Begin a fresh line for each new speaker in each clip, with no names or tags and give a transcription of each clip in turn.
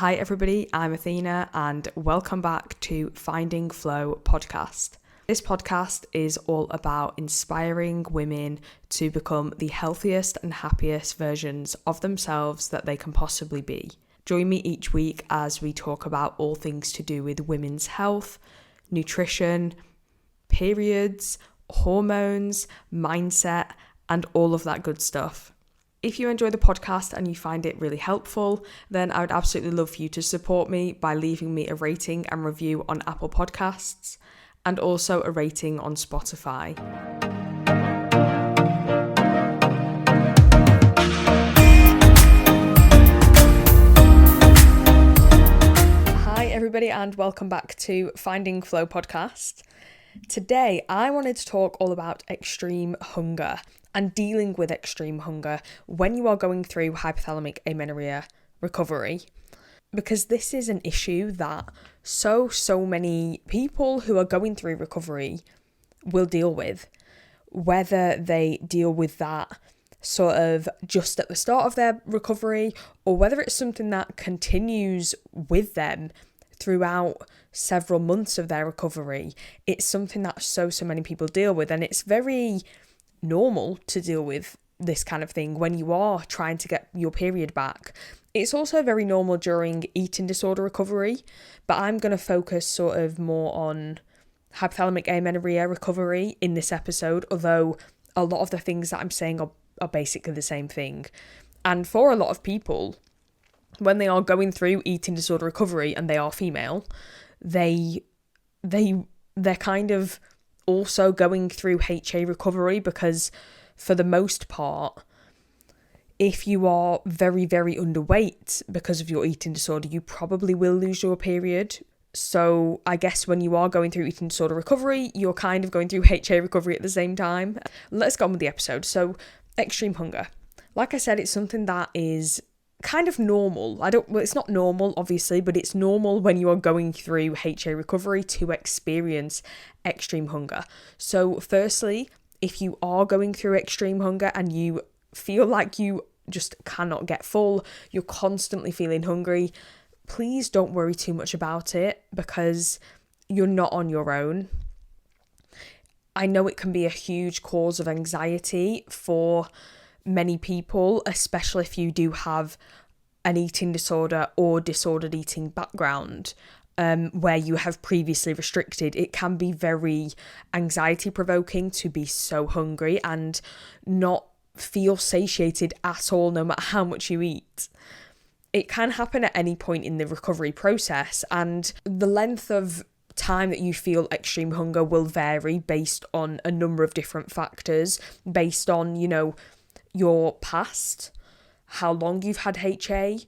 Hi everybody, I'm Athena and welcome back to Finding Flow podcast. This podcast is all about inspiring women to become the healthiest and happiest versions of themselves that they can possibly be. Join me each week as we talk about all things to do with women's health, nutrition, periods, hormones, mindset, and all of that good stuff. If you enjoy the podcast and you find it really helpful, then I would absolutely love for you to support me by leaving me a rating and review on Apple Podcasts and also a rating on Spotify. Hi everybody and welcome back to Finding Flow podcast. Today I wanted to talk all about extreme hunger and dealing with extreme hunger when you are going through hypothalamic amenorrhea recovery, because this is an issue that so many people who are going through recovery will deal with, whether they deal with that sort of just at the start of their recovery or whether it's something that continues with them throughout several months of their recovery. It's something that so many people deal with, and it's very normal to deal with this kind of thing when you are trying to get your period back. It's also very normal during eating disorder recovery, but I'm going to focus sort of more on hypothalamic amenorrhea recovery in this episode, although a lot of the things that I'm saying are basically the same thing. And for a lot of people, when they are going through eating disorder recovery and they are female, they're kind of also going through HA recovery, because for the most part, if you are very underweight because of your eating disorder, you probably will lose your period. So I guess when you are going through eating disorder recovery, you're kind of going through HA recovery at the same time. Let's go on with the episode. So extreme hunger. Like I said, it's something that is kind of normal. It's not normal, obviously, but it's normal when you are going through HA recovery to experience extreme hunger. So firstly, if you are going through extreme hunger and you feel like you just cannot get full, you're constantly feeling hungry, please don't worry too much about it, because you're not on your own. I know it can be a huge cause of anxiety for many people, especially if you do have an eating disorder or disordered eating background, where you have previously restricted. It can be very anxiety provoking to be so hungry and not feel satiated at all, no matter how much you eat. It can happen at any point in the recovery process, and the length of time that you feel extreme hunger will vary based on a number of different factors, based on, your past, how long you've had HA,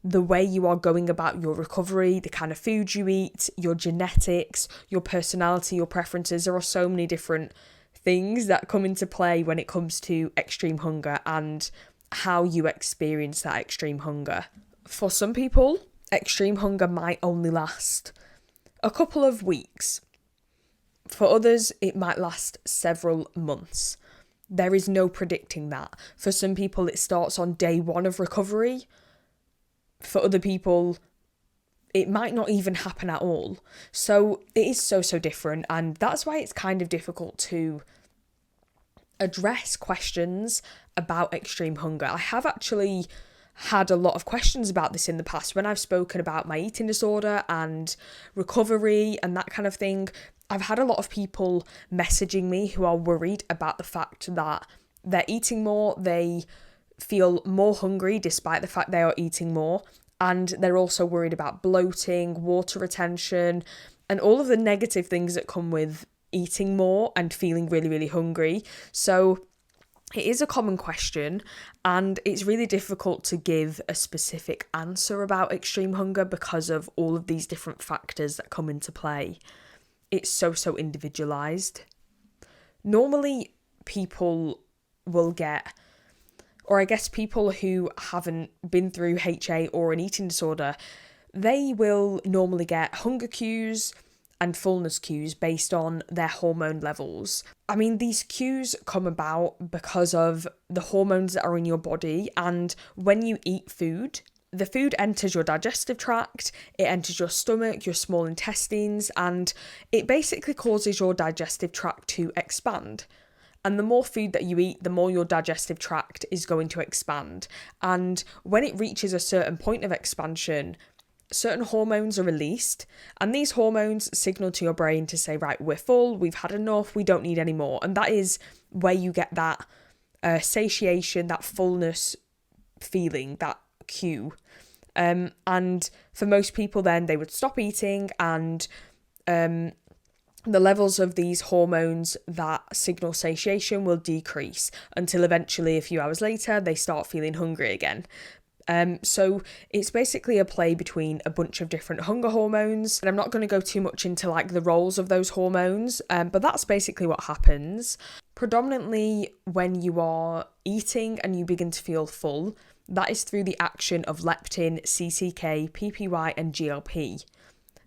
the way you are going about your recovery, the kind of food you eat, your genetics, your personality, your preferences. There are so many different things that come into play when it comes to extreme hunger and how you experience that extreme hunger. For some people, extreme hunger might only last a couple of weeks. For others, it might last several months. There is no predicting that. For some people, it starts on day one of recovery. For other people, it might not even happen at all. So it is so different, and that's why it's kind of difficult to address questions about extreme hunger. I have actually had a lot of questions about this in the past when I've spoken about my eating disorder and recovery and that kind of thing. I've had a lot of people messaging me who are worried about the fact that they're eating more, they feel more hungry despite the fact they are eating more, and they're also worried about bloating, water retention, and all of the negative things that come with eating more and feeling really hungry. So it is a common question, and it's really difficult to give a specific answer about extreme hunger because of all of these different factors that come into play. It's so individualized. Normally, people will get, or I guess people who haven't been through HA or an eating disorder, they will normally get hunger cues and fullness cues based on their hormone levels. I mean, these cues come about because of the hormones that are in your body, and when you eat food, the food enters your digestive tract, it enters your stomach, your small intestines, and it basically causes your digestive tract to expand. And the more food that you eat, the more your digestive tract is going to expand. And when it reaches a certain point of expansion, certain hormones are released, and these hormones signal to your brain to say, right, we're full, we've had enough, we don't need any more. And that is where you get that satiation, that fullness feeling, that cue. And for most people then they would stop eating, and the levels of these hormones that signal satiation will decrease until eventually a few hours later they start feeling hungry again. So it's basically a play between a bunch of different hunger hormones, and I'm not going to go too much into like the roles of those hormones, but that's basically what happens. Predominantly when you are eating and you begin to feel full, that is through the action of leptin, CCK, PPY and GLP.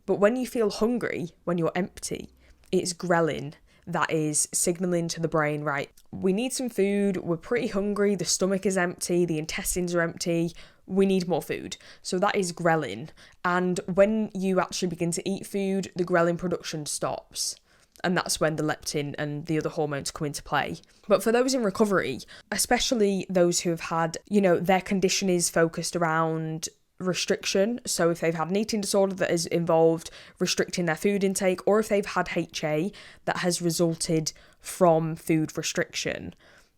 But when you feel hungry, when you're empty, it's ghrelin that is signalling to the brain, right, we need some food, we're pretty hungry, the stomach is empty, the intestines are empty, we need more food. So that is ghrelin. And when you actually begin to eat food, the ghrelin production stops. And that's when the leptin and the other hormones come into play. But for those in recovery, especially those who have had, their condition is focused around restriction. So if they've had an eating disorder that has involved restricting their food intake, or if they've had HA that has resulted from food restriction,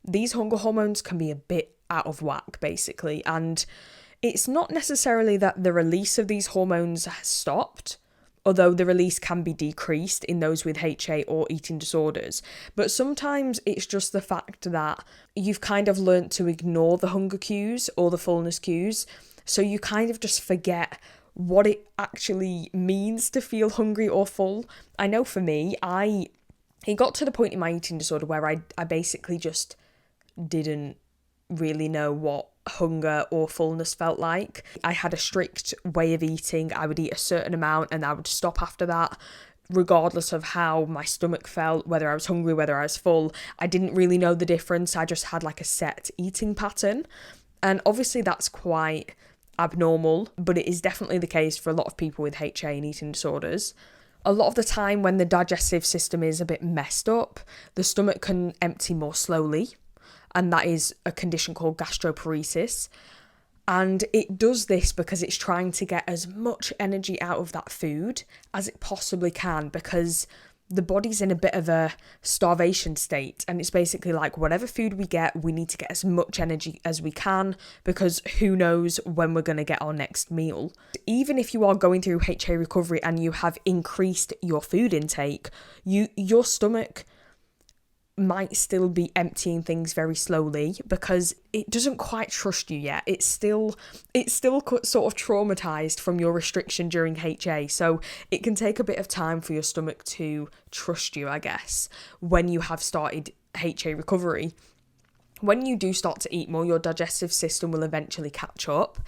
these hunger hormones can be a bit out of whack, basically. And it's not necessarily that the release of these hormones has stopped, although the release can be decreased in those with HA or eating disorders. But sometimes it's just the fact that you've kind of learnt to ignore the hunger cues or the fullness cues. So you kind of just forget what it actually means to feel hungry or full. I know for me, it got to the point in my eating disorder where I basically just didn't really know what hunger or fullness felt like. I had a strict way of eating. I would eat a certain amount and I would stop after that, regardless of how my stomach felt, whether I was hungry, whether I was full. I didn't really know the difference. I just had like a set eating pattern. And obviously that's quite abnormal, but it is definitely the case for a lot of people with HA and eating disorders. A lot of the time when the digestive system is a bit messed up, the stomach can empty more slowly, and that is a condition called gastroparesis. And it does this because it's trying to get as much energy out of that food as it possibly can, because the body's in a bit of a starvation state, and it's basically like whatever food we get, we need to get as much energy as we can, because who knows when we're going to get our next meal. Even if you are going through HA recovery and you have increased your food intake, your stomach might still be emptying things very slowly because it doesn't quite trust you yet. It's still sort of traumatized from your restriction during HA, so it can take a bit of time for your stomach to trust you, I guess, when you have started HA recovery. When you do start to eat more, your digestive system will eventually catch up,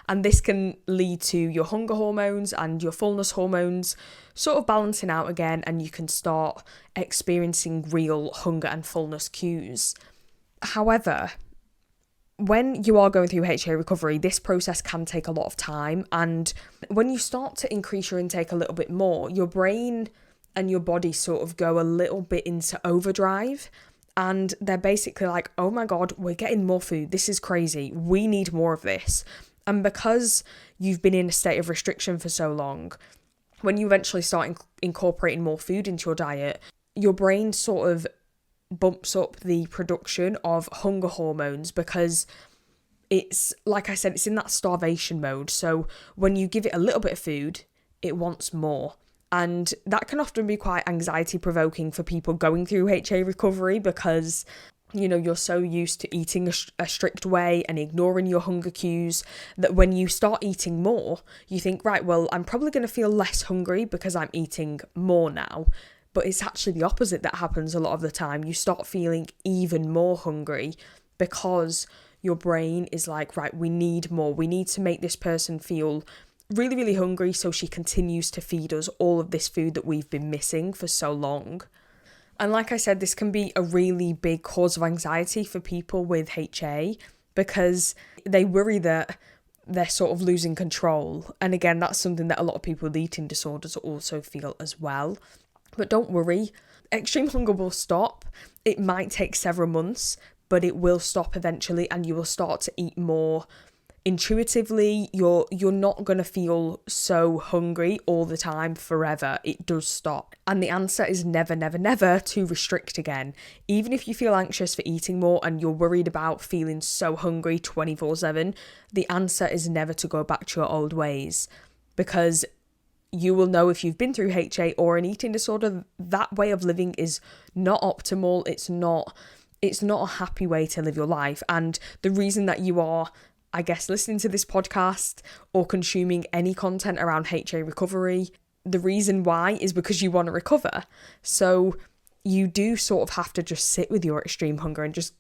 and this can lead to your hunger hormones and your fullness hormones sort of balancing out again, and you can start experiencing real hunger and fullness cues. However, when you are going through HA recovery, this process can take a lot of time, and when you start to increase your intake a little bit more, your brain and your body sort of go a little bit into overdrive. And they're basically like, oh my God, we're getting more food. This is crazy. We need more of this. And because you've been in a state of restriction for so long, when you eventually start incorporating more food into your diet, your brain sort of bumps up the production of hunger hormones, because it's, like I said, it's in that starvation mode. So when you give it a little bit of food, it wants more. And that can often be quite anxiety provoking for people going through HA recovery, because, you're so used to eating a strict way and ignoring your hunger cues that when you start eating more, you think, right, well, I'm probably going to feel less hungry because I'm eating more now. But it's actually the opposite that happens a lot of the time. You start feeling even more hungry because your brain is like, right, we need more. We need to make this person feel really, really hungry so she continues to feed us all of this food that we've been missing for so long. And like I said, this can be a really big cause of anxiety for people with HA, because they worry that they're sort of losing control. And again, that's something that a lot of people with eating disorders also feel as well. But don't worry, extreme hunger will stop. It might take several months, but it will stop eventually, and you will start to eat more intuitively. You're not going to feel so hungry all the time forever. It does stop. And the answer is never, never, never to restrict again. Even if you feel anxious for eating more and you're worried about feeling so hungry 24/7, the answer is never to go back to your old ways, because you will know if you've been through HA or an eating disorder, that way of living is not optimal. It's not a happy way to live your life. And the reason that you are, I guess, listening to this podcast or consuming any content around HA recovery, the reason why is because you want to recover. So you do sort of have to just sit with your extreme hunger and just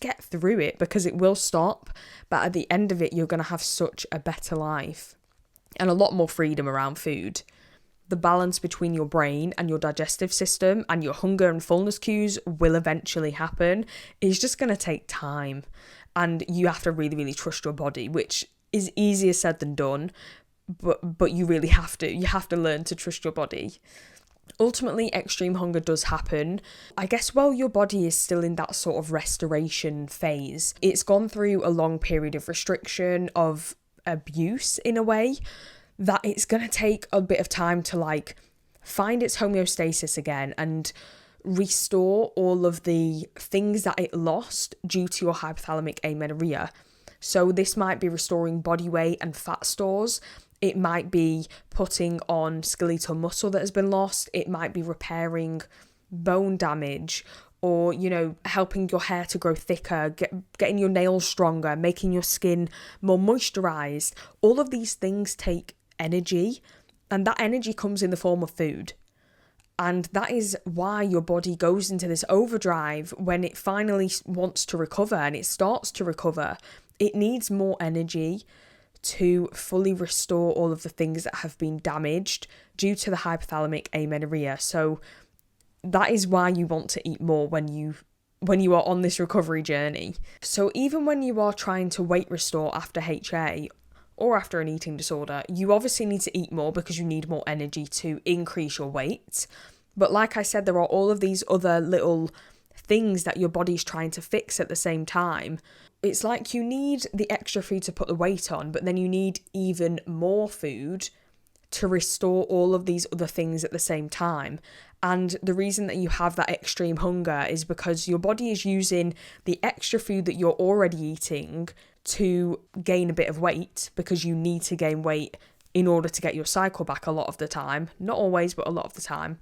get through it, because it will stop. But at the end of it, you're going to have such a better life and a lot more freedom around food. The balance between your brain and your digestive system and your hunger and fullness cues will eventually happen. It's just going to take time. And you have to really, really trust your body, which is easier said than done, but you really have to. You have to learn to trust your body. Ultimately, extreme hunger does happen, I guess, while your body is still in that sort of restoration phase. It's gone through a long period of restriction, of abuse in a way, that it's going to take a bit of time to find its homeostasis again and restore all of the things that it lost due to your hypothalamic amenorrhea. So this might be restoring body weight and fat stores. It might be putting on skeletal muscle that has been lost. It might be repairing bone damage, or, helping your hair to grow thicker, getting your nails stronger, making your skin more moisturized. All of these things take energy, and that energy comes in the form of food. And that is why your body goes into this overdrive when it finally wants to recover, and it starts to recover. It needs more energy to fully restore all of the things that have been damaged due to the hypothalamic amenorrhea. So that is why you want to eat more when you are on this recovery journey. So even when you are trying to weight restore after HA or after an eating disorder, you obviously need to eat more because you need more energy to increase your weight. But like I said, there are all of these other little things that your body's trying to fix at the same time. It's like you need the extra food to put the weight on, but then you need even more food to restore all of these other things at the same time. And the reason that you have that extreme hunger is because your body is using the extra food that you're already eating to gain a bit of weight, because you need to gain weight in order to get your cycle back a lot of the time. Not always, but a lot of the time.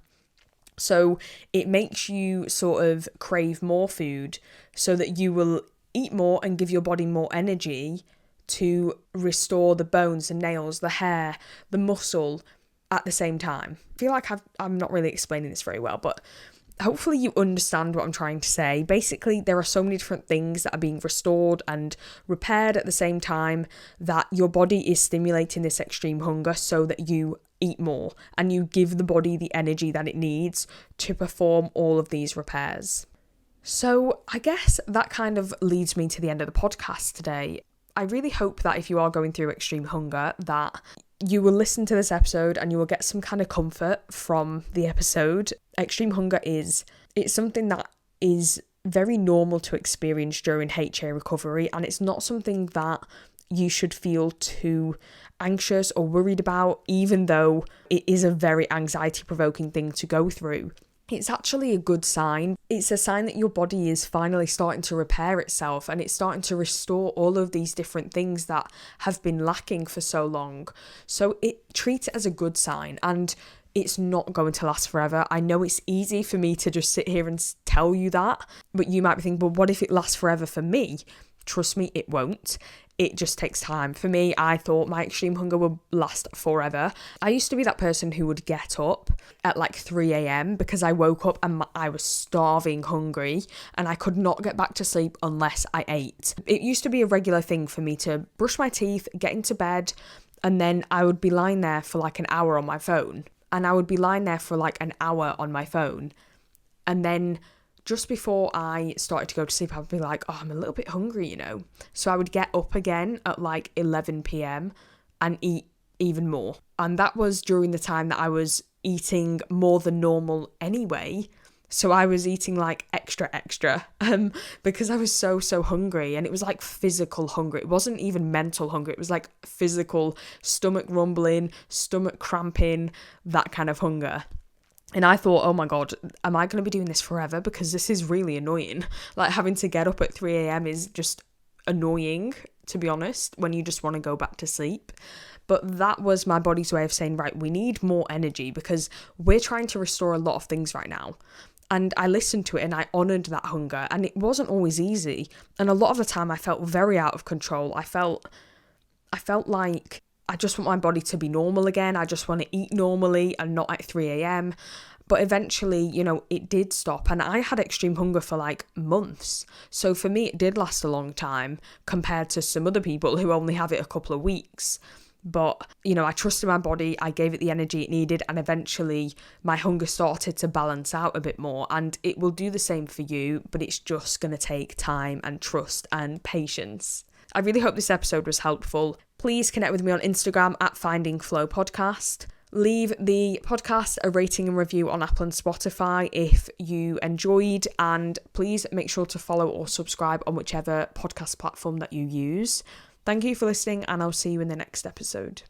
So it makes you sort of crave more food so that you will eat more and give your body more energy to restore the bones, the nails, the hair, the muscle at the same time. I feel like I'm not really explaining this very well, but hopefully you understand what I'm trying to say. Basically, there are so many different things that are being restored and repaired at the same time that your body is stimulating this extreme hunger so that you eat more and you give the body the energy that it needs to perform all of these repairs. So I guess that kind of leads me to the end of the podcast today. I really hope that if you are going through extreme hunger, that you will listen to this episode and you will get some kind of comfort from the episode. Extreme hunger it's something that is very normal to experience during HA recovery, and it's not something that you should feel too anxious or worried about, even though it is a very anxiety-provoking thing to go through. It's actually a good sign. It's a sign that your body is finally starting to repair itself and it's starting to restore all of these different things that have been lacking for so long. So treat it as a good sign, and it's not going to last forever. I know it's easy for me to just sit here and tell you that, but you might be thinking, well, what if it lasts forever for me? Trust me, it won't. It just takes time. For me, I thought my extreme hunger would last forever. I used to be that person who would get up at like 3 a.m. because I woke up and I was starving hungry and I could not get back to sleep unless I ate. It used to be a regular thing for me to brush my teeth, get into bed, and then I would be lying there for like an hour on my phone. And I would be lying there for like an hour on my phone and then just before I started to go to sleep, I would be like, oh, I'm a little bit hungry, So I would get up again at like 11 p.m. and eat even more. And that was during the time that I was eating more than normal anyway. So I was eating like extra, because I was so hungry, and it was like physical hunger. It wasn't even mental hunger. It was like physical stomach rumbling, stomach cramping, that kind of hunger. And I thought, oh my God, am I going to be doing this forever? Because this is really annoying. Like having to get up at 3 a.m. is just annoying, to be honest, when you just want to go back to sleep. But that was my body's way of saying, right, we need more energy because we're trying to restore a lot of things right now. And I listened to it and I honoured that hunger, and it wasn't always easy. And a lot of the time I felt very out of control. I felt like I just want my body to be normal again. I just want to eat normally and not at 3 a.m. But eventually, it did stop, and I had extreme hunger for like months. So for me, it did last a long time compared to some other people who only have it a couple of weeks. But, I trusted my body, I gave it the energy it needed, and eventually my hunger started to balance out a bit more. And it will do the same for you, but it's just going to take time and trust and patience. I really hope this episode was helpful. Please connect with me on Instagram at Finding Flow Podcast. Leave the podcast a rating and review on Apple and Spotify if you enjoyed, and please make sure to follow or subscribe on whichever podcast platform that you use. Thank you for listening, and I'll see you in the next episode.